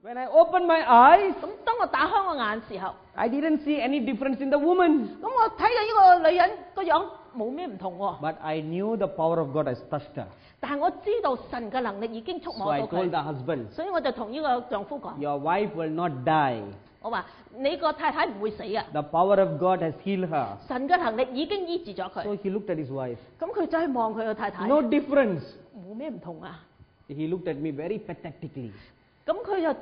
When I opened my eyes, 咁當我打開我眼時候， I didn't see any difference in the woman. 咁我睇到呢個女人個樣冇咩唔同喎。 But I knew the power of God has touched her. 但係我知道神嘅能力已經觸 So 摸 I 到 told 佢， the husband, 所以我就同呢個丈夫講， your wife will not die. 我話你個太太唔會死啊， The power of God has healed her. 神嘅能力已經醫治咗 So 佢。 he looked at his wife. 咁佢就係望佢個太太， No difference. 冇咩唔同啊。 He looked at me very pathetically. 咁佢就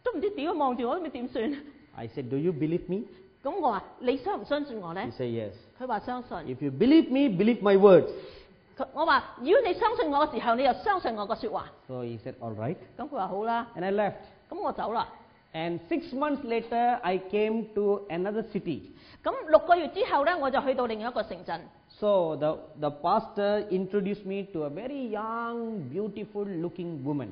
都唔知點樣望住我，都唔知點算。 I said, do you believe me? 咁我話你相唔相信我 He 咧？ said, yes. 佢話相信。 If you believe me, believe my words. 我話如果你相信我嘅時候，你又相信我個説話。 So he said, all right. 咁佢話好啦， And I left. 咁我走啦。 And 6 months later, I came to another city. 咁6個月之後咧，我就去到另一個城鎮。 So the pastor introduced me to a very young, beautiful looking woman.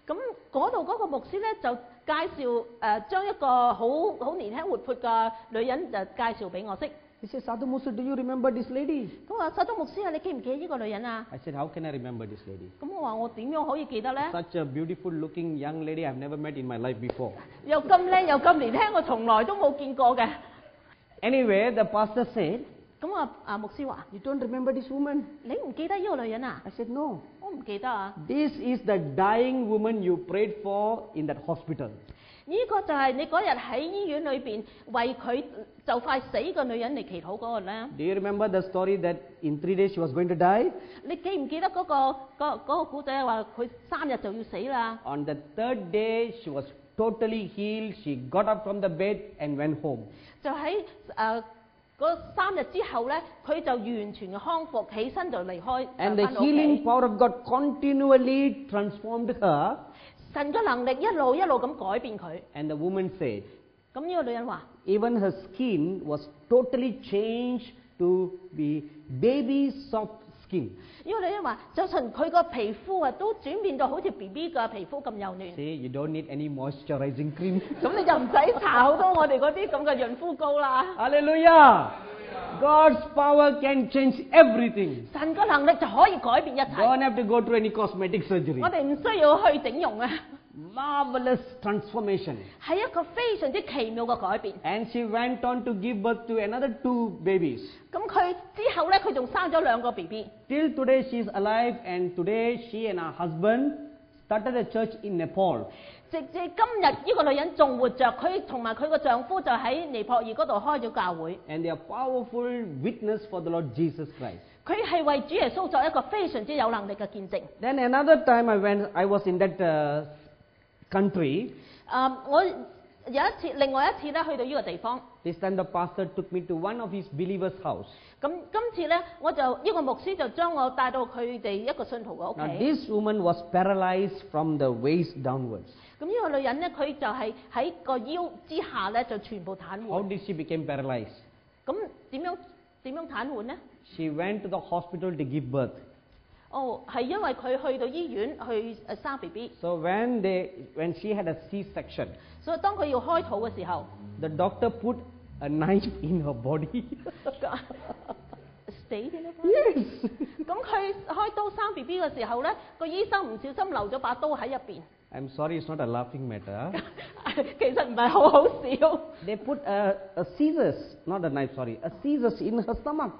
咁嗰度嗰個牧師咧就介紹將一個好年輕活潑嘅女人就介紹俾我識。 He said, Sadhu Musa, do you remember this lady? 咁話薩東牧師啊，你記唔記得呢個女人啊？ I said, how can I remember this lady? 咁我話我點樣可以記得咧？ Such a beautiful looking young lady I've never met in my life before. 又咁靚又咁年輕，我從來都冇見過嘅。 Anyway, the pastor said, 咁牧師話： you don't remember this woman? 你唔記得呢個女人啊？ I said, no. 我唔記得啊。 This is the dying woman you prayed for in that hospital. 呢個就係你嗰日喺醫院裏邊為佢就快死嘅女人嚟祈禱嗰個咧。 Do you remember the story that in 3 days she was going to die? 你記唔記得嗰個古仔話佢3日就要死啦？ On the 3rd day, she was totally healed. She got up from the bed and went home. 就喺嗰3日之後咧，佢就完全嘅康復，起身就離開 And the 返到屋企 healing power of God continually transformed her. 神嘅能力一路咁改變佢。 And the woman said, 咁呢個女人話： even her skin was totally changed to be baby soft skin. 呢個女人話，就算佢個皮膚啊都轉變到好似 BB 嘅皮膚咁幼嫩。 See, you don't need any moisturizing cream. 咁你就唔使搽好多我哋嗰啲咁嘅潤膚膏啦。 Hallelujah! God's power can change everything. 神嘅能力就可以改變一切， Don't have to go through any cosmetic surgery. 我哋唔需要去整容啊， Marvelous transformation. 係一個非常之奇妙嘅改變。 And she went on to give birth to another 2 babies. 咁佢之後咧，佢仲生咗2個 BB。 Till today she is alive, and today she and her husband started a church in Nepal. 直至今日呢個女人仲活着，佢同埋佢個丈夫就喺尼泊爾嗰度開咗教會。 And they are powerful witness for the Lord Jesus Christ. 佢係為主耶穌作一個非常之有能力嘅見證。 Then another time I was in that country. 我另外一次咧去到呢個地方， This time the pastor took me to one of his believers' house. 咁今次咧呢個牧師就將我帶到佢哋一個信徒嘅屋 Now 企。 this woman was paralyzed from the waist downwards. 咁呢個女人咧，佢就係喺個腰之下咧，就全部癱 How 瘓。 did she become paralyzed? 咁點樣癱瘓咧？ She went to the hospital to give birth. 係因為佢去到醫院去生 BB， So when she had a C-section, 所以當佢要開肚嘅時候 the doctor put a knife in her body. 死啲啦。 Yes. 咁佢開刀生 BB 嘅時候咧，個醫生唔小心留咗把刀喺入邊。I'm sorry, it's not a laughing matter. 其實唔係好好笑。 They put a scissors, not a knife, sorry, a scissors in her stomach.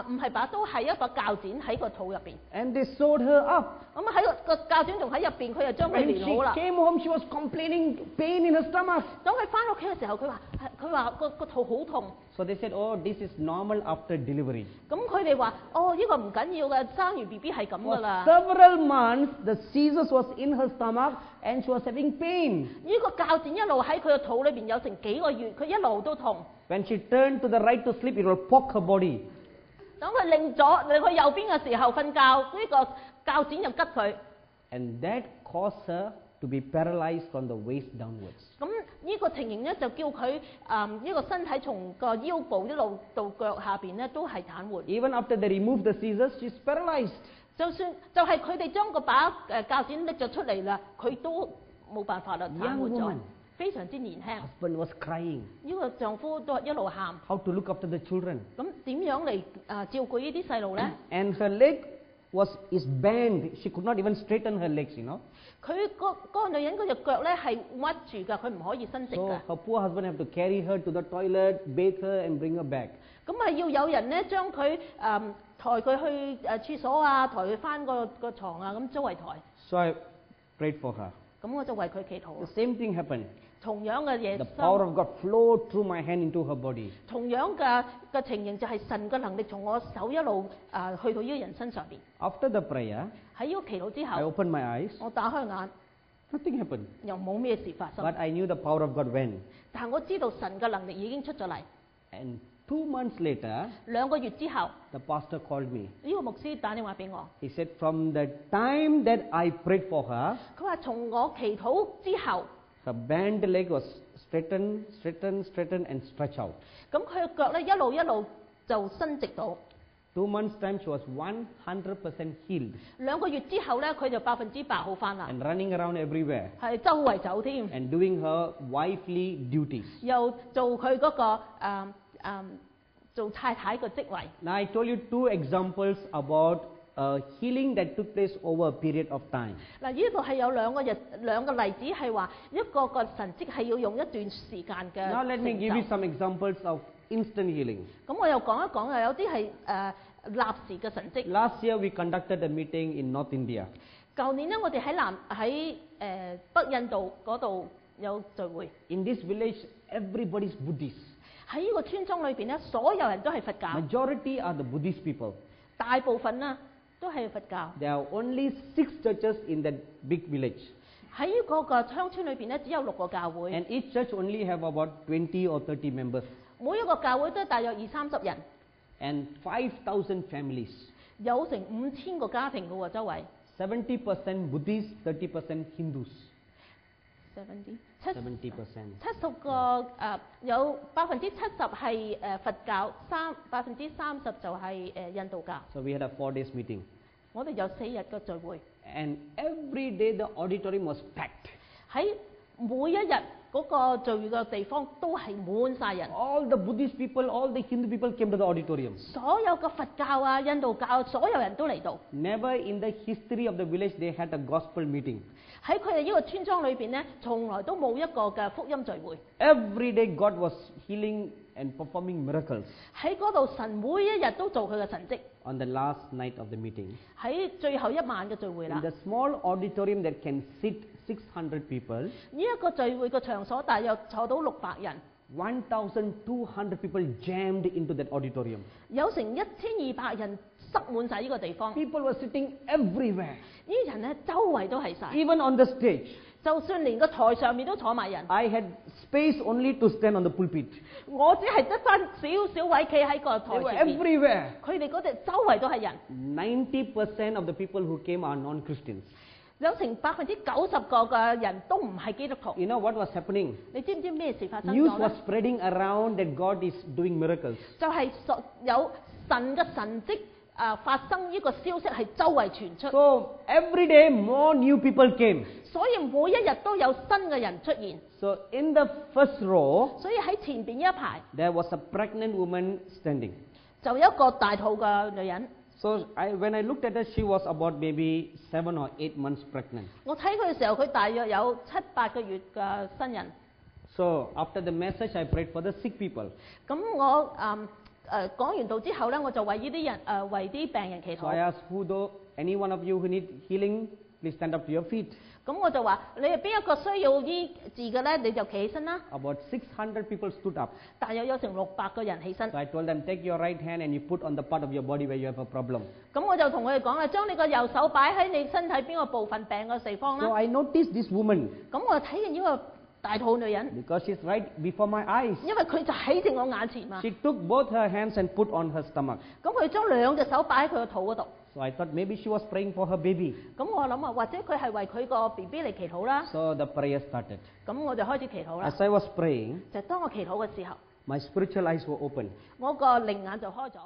唔係把刀，係一個鉸剪喺個肚入邊。 And they sewed her up. 咁喺個鉸剪仲喺入邊，佢就將佢 When 連好啦 she。came home, she was complaining pain in her stomach. 當佢翻屋企嘅時候，佢話個肚好痛。 So they said, oh, this is normal after delivery. 咁佢哋話：呢個唔緊要嘅，生完 BB 係咁 For 噶啦。 several months, the scissors was in her stomach and she was having pain. 呢個鉸剪一路喺佢個肚裏邊有成幾個月，佢一路都痛。 When she turned to the right to sleep, it will poke her body. 等佢擰去右邊嘅時候瞓覺，呢個鉸剪就吉佢。 And that caused her to be paralyzed from the waist downwards. 咁呢個情形咧，就叫佢呢個身體從個腰部一路到腳下邊咧，都係癱瘓。 Even after they removed the scissors, she's paralyzed. 就係佢哋將個把鉸剪拎咗出嚟啦，佢都冇辦法啦，癱 Young 瘓咗 woman.，非常之年輕。 Husband was crying. 呢個丈夫都一路喊， How to look after the children. 咁點樣嚟照顧呢啲細路咧？ And her leg is bent. She could not even straighten her legs, you know. 佢嗰個女人嗰隻腳咧係屈住㗎，佢唔可以伸直 So 㗎。 her poor husband have to carry her to the toilet, bathe her, and bring her back. 咁係要有人咧將佢抬佢去廁所啊，抬佢翻個牀啊，咁周圍抬。 So I prayed for her. 咁我就為佢祈禱 The。same thing happened. 同樣嘅嘢 The power of God flowed through my hand into her body. 同樣嘅情形就係神嘅能力從我手一路去到呢個人身上邊。 After the prayer, 喺呢個祈禱之 I 後， opened my eyes. 我打開眼， Nothing happened. 又冇咩事發生。 But I knew the power of God went. 但係我知道神嘅能力已經出咗嚟。 And 2 months later, 2個月之後， the pastor called me. 呢個牧師打電話俾我， He said, from the time that I prayed for her, 佢話從我祈禱之後， her bent leg was straightened, and stretched out. 咁佢嘅腳咧一路就伸直到。 2 months' time, she was 100% healed 2個月之後咧，佢就100%好翻啦， and running around everywhere 係周圍走添， and doing her wifely duties. 又做佢嗰個做太太嘅職位。 Now, I told you 2 examples about healing that took place over a period of time. 嗱，呢度係有兩個例子，係話一個神蹟係要用一段時間嘅 Now, let me give you 成就。 some examples of instant healing. 咁我又講一講啊，有啲係立時嘅神蹟。 Last year, we conducted a meeting in North India. 舊年咧，我哋喺北印度嗰度有聚會。 In this village, everybody's Buddhist. 喺呢個村莊裏邊咧，所有人都係佛教， Majority are the Buddhist people. 大部分啦都係佛教。 There are only 6 churches in that big village. 喺呢個鄉村裏邊咧，只有6個教會， And each church only have about 20 or 30 members. 每一個教會都大約20-30人， And 5,000 families. 有成5000個家庭嘅喎，周圍。 70% Buddhist, 30% Hindus. 70% 70%. 個有70%係佛教，30%就係印度教。 So we had a 4 days meeting. 我哋有4日嘅聚會， And every day the auditorium was packed. 喺每一日嗰個聚會嘅地方都係滿晒人， All the Buddhist people, all the Hindu people came to the auditorium. 所有嘅佛教啊、印度教，所有人都嚟到。 Never in the history of the village they had a gospel meeting. 喺佢哋呢個村莊裏邊咧，從來都冇一個嘅福音聚會。 Every day God was healing and performing miracles. 喺嗰度神每一日都做佢嘅神蹟。 On the last night of the meeting, 喺最後一晚嘅聚會 in 啦， the small auditorium that can sit 600 people, 呢一個聚會嘅場所大約坐到600人， 1,200 people jammed into that auditorium. 有成1200人塞滿晒呢個地方。 People were sitting everywhere, 呢啲人咧周圍都係晒， even on the stage. 就算連個台上面都坐埋人。 I had space only to stand on the pulpit. 我只係得翻少少位企喺個 They 台 were 前面， everywhere. 佢哋嗰度周圍都係人， 90% of the people who came are non-Christians. 有成90%個嘅人都唔係基督徒。 You know what was happening? 你知唔知咩事發生 News 咗 was 咧？ spreading around that God is doing miracles. 就係有神嘅神蹟發生，呢個消息係周圍傳出， So every day more new people came. 所以每一日都有新嘅人出現。 So in the first row, 所以喺前邊呢一排 there was a pregnant woman standing. 就有一個大肚嘅女人。 So when I looked at her, she was about maybe 7 or 8 months pregnant. 我睇佢嘅時候，佢大約有7-8個月嘅新人。 So after the message, I prayed for the sick people. 咁我講完道之後咧，我就為呢啲人為啲病人祈 So I 禱。 asked any one of you who need healing, please stand up to your feet. 咁我就話：你係邊一個需要醫治嘅咧？你就企起身啦。 About 600 people stood up. 大約有成600個人起身。 So I told them, take your right hand and you put on the part of your body where you have a problem. 咁我就同佢哋講啦，將你個右手擺喺你身體邊個部分病嘅地方 So 啦。 I noticed this woman 咁我就睇見呢個大肚女人， because she's right before my eyes. 因為佢就喺正我眼前嘛。 She took both her hands and put on her stomach. 咁佢將2隻手擺喺佢個肚嗰度。 So I thought maybe she was praying for her baby. 咁我諗啊，或者佢係為佢個 BB 嚟祈禱啦。 So the prayer started. 咁我就開始祈禱啦。 As I was praying, 就當我祈禱嘅時候， my spiritual eyes were open. 我個靈眼就開咗。